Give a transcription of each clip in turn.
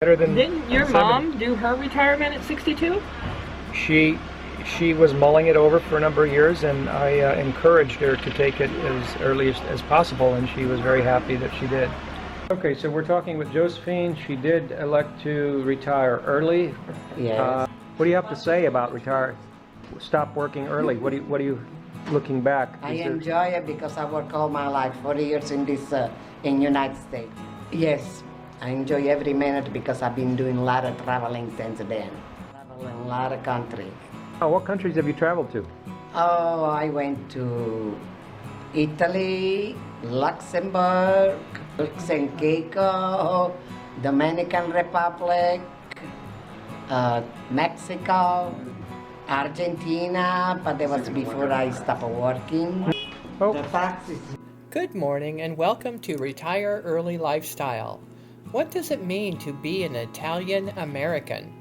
Better than Didn't your 70. mom do her retirement at 62? She was mulling it over for a number of years, and I encouraged her to take it as early as possible, and she was very happy that she did. Okay, so we're talking with Josephine. She did elect to retire early. Yes. What do you have to say about stop working early? What do you looking back? I enjoy it because I work all my life, 40 years in this in United States. Yes, I enjoy every minute because I've been doing a lot of traveling since then. Traveling a lot of countries. Oh, what countries have you traveled to? Oh, I went to Italy, Luxembourg, Mexico, Dominican Republic, Mexico, Argentina, but that was before I stopped working. Oh. The taxes. Good morning and welcome to Retire Early Lifestyle. What does it mean to be an Italian American?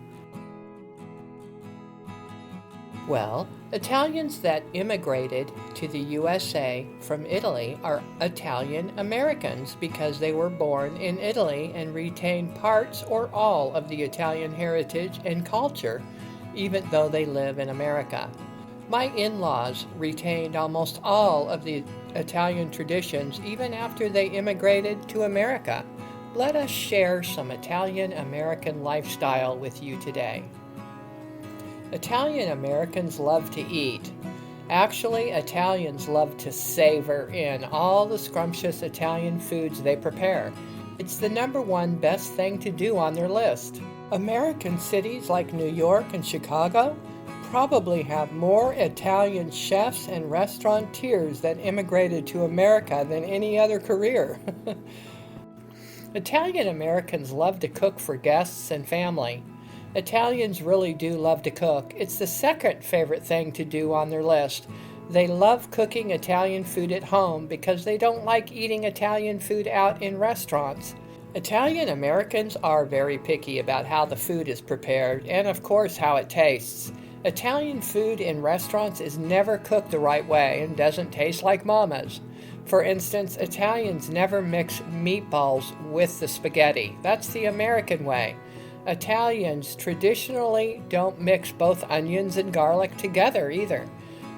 Well, Italians that immigrated to the USA from Italy are Italian Americans because they were born in Italy and retain parts or all of the Italian heritage and culture, even though they live in America. My in-laws retained almost all of the Italian traditions even after they immigrated to America. Let us share some Italian American lifestyle with you today. Italian Americans love to eat. Actually, Italians love to savor in all the scrumptious Italian foods they prepare. It's the number one best thing to do on their list. American cities like New York and Chicago probably have more Italian chefs and restaurateurs that immigrated to America than any other career. Italian Americans love to cook for guests and family. Italians really do love to cook. It's the second favorite thing to do on their list. They love cooking Italian food at home because they don't like eating Italian food out in restaurants. Italian Americans are very picky about how the food is prepared and, of course, how it tastes. Italian food in restaurants is never cooked the right way and doesn't taste like Mama's. For instance, Italians never mix meatballs with the spaghetti. That's the American way. Italians traditionally don't mix both onions and garlic together either.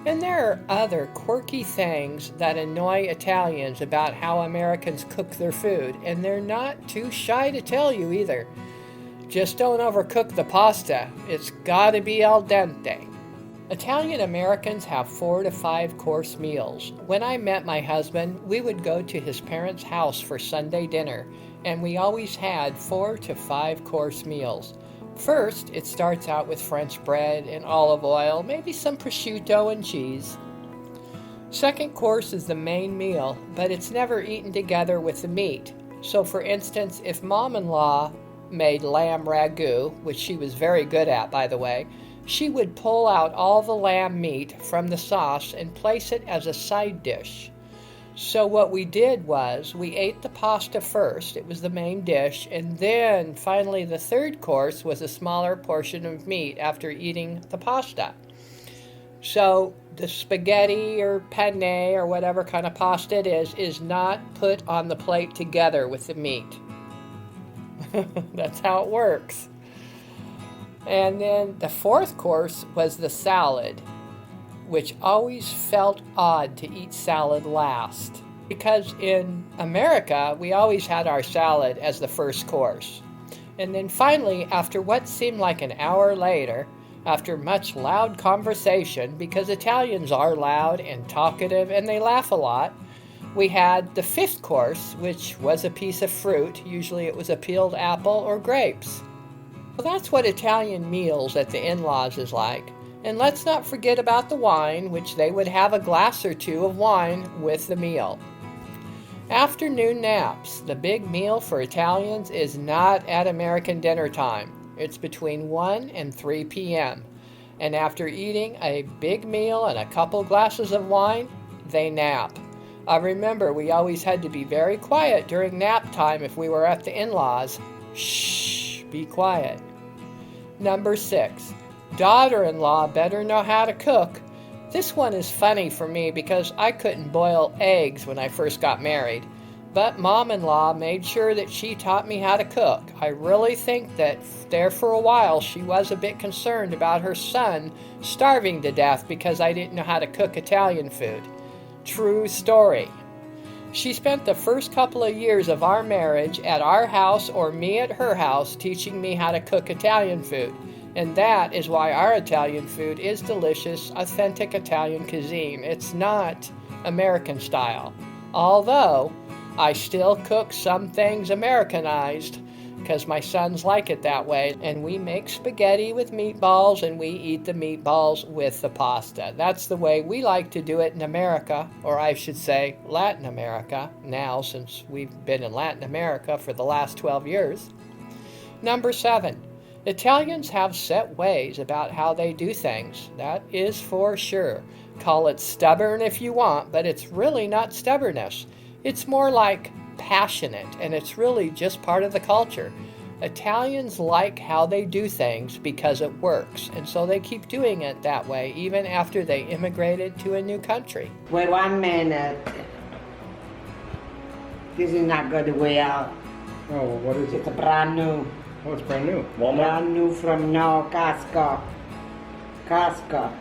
And there are other quirky things that annoy Italians about how Americans cook their food, and they're not too shy to tell you either. Just don't overcook the pasta. It's gotta be al dente. Italian Americans have 4 to 5 course meals. When I met my husband, we would go to his parents' house for Sunday dinner, and we always had 4 to 5 course meals. First, it starts out with French bread and olive oil, maybe some prosciutto and cheese. Second course is the main meal, but it's never eaten together with the meat. So for instance, if mom-in-law made lamb ragu, which she was very good at, by the way, she would pull out all the lamb meat from the sauce and place it as a side dish. So what we did was we ate the pasta first, it was the main dish, and then finally the third course was a smaller portion of meat after eating the pasta. So the spaghetti or penne or whatever kind of pasta it is not put on the plate together with the meat. That's how it works. And then the fourth course was the salad, which always felt odd to eat salad last. Because in America, we always had our salad as the first course. And then finally, after what seemed like an hour later, after much loud conversation, because Italians are loud and talkative and they laugh a lot, we had the fifth course, which was a piece of fruit. Usually it was a peeled apple or grapes. Well, that's what Italian meals at the in-laws is like. And let's not forget about the wine, which they would have a glass or two of wine with the meal. Afternoon naps. The big meal for Italians is not at American dinner time. It's between 1 and 3 p.m. And after eating a big meal and a couple glasses of wine, they nap. I remember we always had to be very quiet during nap time if we were at the in-laws. Shh, be quiet. Number 6. Daughter-in-law better know how to cook. This one is funny for me because I couldn't boil eggs when I first got married. But Mom-in-law made sure that she taught me how to cook. I really think that there for a while she was a bit concerned about her son starving to death because I didn't know how to cook Italian food. True story. She spent the first couple of years of our marriage at our house or me at her house teaching me how to cook Italian food. And that is why our Italian food is delicious, authentic Italian cuisine. It's not American style. Although I still cook some things Americanized because my sons like it that way. And we make spaghetti with meatballs and we eat the meatballs with the pasta. That's the way we like to do it in America, or I should say Latin America, now since we've been in Latin America for the last 12 years. Number 7. Italians have set ways about how they do things. That is for sure. Call it stubborn if you want, but it's really not stubbornness. It's more like passionate, and it's really just part of the culture. Italians like how they do things because it works, and so they keep doing it that way even after they immigrated to a new country. Wait 1 minute. This is not going to way out. Oh, well, what is it? It's brand new. Oh, it's brand new. Walmart? Brand new from Costco. Costco?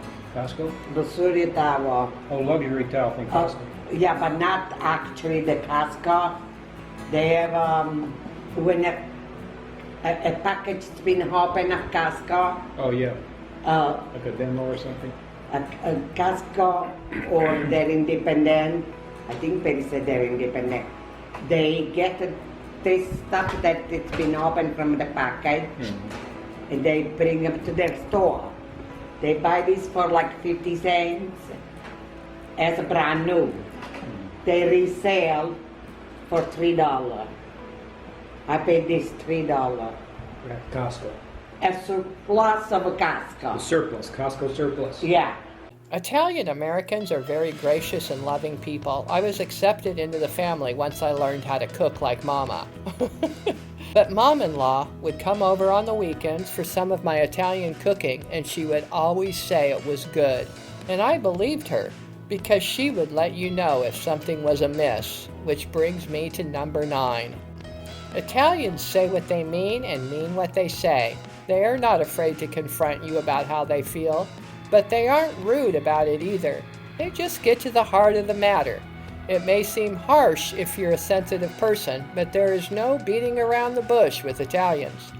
Luxury towel. Oh, luxury towel from Costco. Yeah, but not actually the Costco. They have, when a package has been opened at Costco, Oh, yeah. uh, Like a demo or something? a Costco or they're independent, I think they said they're independent, they get this stuff that it's been opened from the package and they bring them to their store. They buy this for like 50 cents as a brand new. They resell for $3. I paid this $3. At Costco. A surplus of a Costco. The surplus. Costco surplus. Yeah. Italian Americans are very gracious and loving people. I was accepted into the family once I learned how to cook like Mama. But Mom-in-law would come over on the weekends for some of my Italian cooking, and she would always say it was good. And I believed her, because she would let you know if something was amiss, which brings me to number 9. Italians say what they mean and mean what they say. They are not afraid to confront you about how they feel, but they aren't rude about it either. They just get to the heart of the matter. It may seem harsh if you're a sensitive person, but there is no beating around the bush with Italians.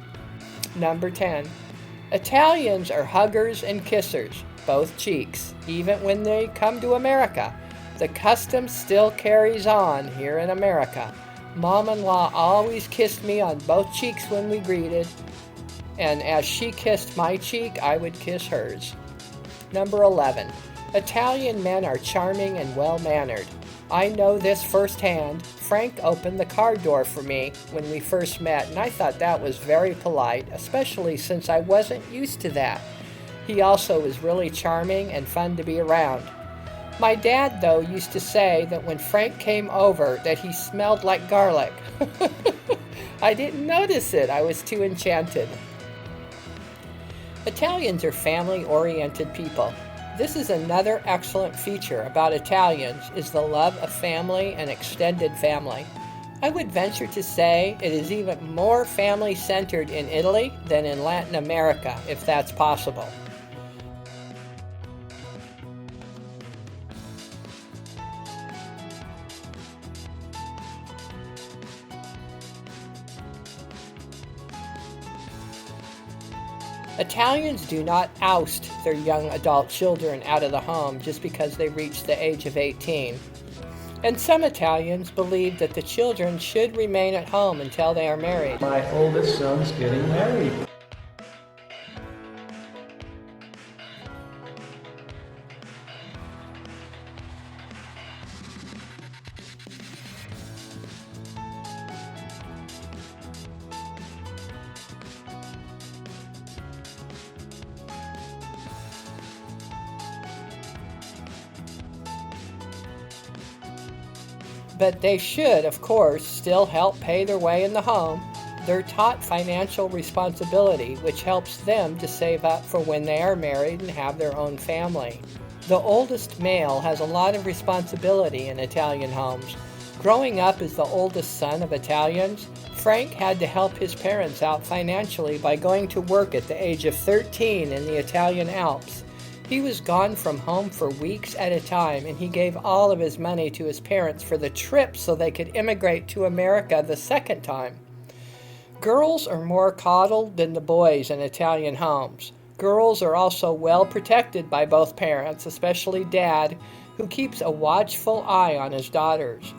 Number 10. Italians are huggers and kissers, both cheeks, even when they come to America. The custom still carries on here in America. Mom-in-law always kissed me on both cheeks when we greeted, and as she kissed my cheek, I would kiss hers. Number 11. Italian men are charming and well-mannered. I know this firsthand. Frank opened the car door for me when we first met, and I thought that was very polite, especially since I wasn't used to that. He also was really charming and fun to be around. My dad, though, used to say that when Frank came over that he smelled like garlic. I didn't notice it. I was too enchanted. Italians are family-oriented people. This is another excellent feature about Italians is the love of family and extended family. I would venture to say it is even more family-centered in Italy than in Latin America, if that's possible. Italians do not oust their young adult children out of the home just because they reach the age of 18. And some Italians believe that the children should remain at home until they are married. My oldest son's getting married. But they should, of course, still help pay their way in the home. They're taught financial responsibility, which helps them to save up for when they are married and have their own family. The oldest male has a lot of responsibility in Italian homes. Growing up as the oldest son of Italians, Frank had to help his parents out financially by going to work at the age of 13 in the Italian Alps. He was gone from home for weeks at a time, and he gave all of his money to his parents for the trip so they could immigrate to America the second time. Girls are more coddled than the boys in Italian homes. Girls are also well protected by both parents, especially Dad, who keeps a watchful eye on his daughters.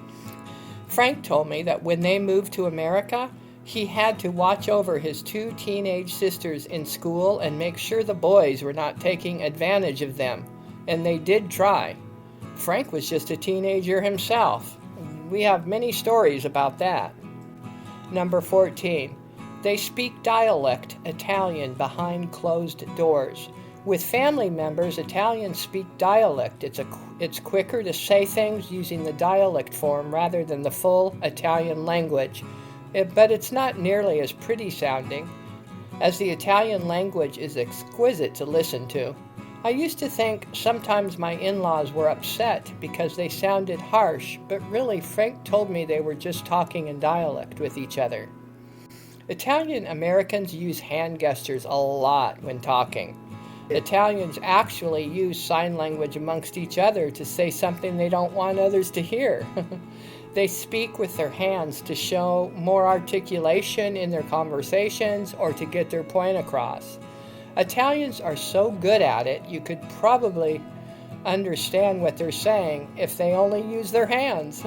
Frank told me that when they moved to America, he had to watch over his 2 teenage sisters in school and make sure the boys were not taking advantage of them, and they did try. Frank was just a teenager himself. We have many stories about that. Number 14. They speak dialect Italian behind closed doors. With family members, Italians speak dialect. It's quicker to say things using the dialect form rather than the full Italian language. But it's not nearly as pretty sounding, as the Italian language is exquisite to listen to. I used to think sometimes my in-laws were upset because they sounded harsh, but really Frank told me they were just talking in dialect with each other. Italian Americans use hand gestures a lot when talking. Italians actually use sign language amongst each other to say something they don't want others to hear. They speak with their hands to show more articulation in their conversations or to get their point across. Italians are so good at it, you could probably understand what they're saying if they only use their hands.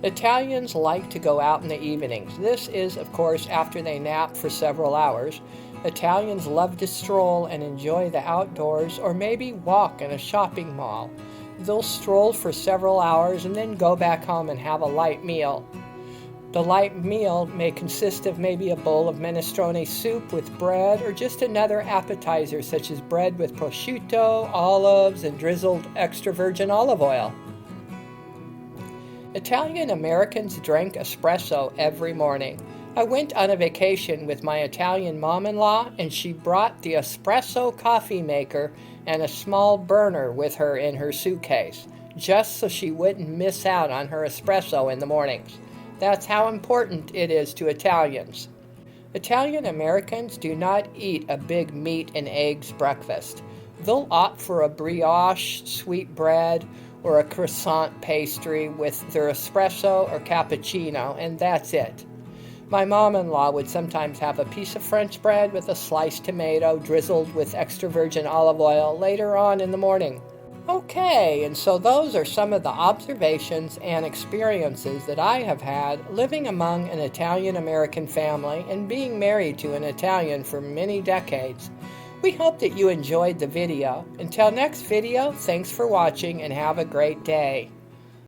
Italians like to go out in the evenings. This is, of course, after they nap for several hours. Italians love to stroll and enjoy the outdoors or maybe walk in a shopping mall. They'll stroll for several hours and then go back home and have a light meal. The light meal may consist of maybe a bowl of minestrone soup with bread or just another appetizer such as bread with prosciutto, olives, and drizzled extra virgin olive oil. Italian Americans drink espresso every morning. I went on a vacation with my Italian mom-in-law, and she brought the espresso coffee maker and a small burner with her in her suitcase, just so she wouldn't miss out on her espresso in the mornings. That's how important it is to Italians. Italian Americans do not eat a big meat and eggs breakfast. They'll opt for a brioche, sweet bread, or a croissant pastry with their espresso or cappuccino, and that's it. My mom-in-law would sometimes have a piece of French bread with a sliced tomato drizzled with extra virgin olive oil later on in the morning. Okay, and so those are some of the observations and experiences that I have had living among an Italian-American family and being married to an Italian for many decades. We hope that you enjoyed the video. Until next video, thanks for watching and have a great day.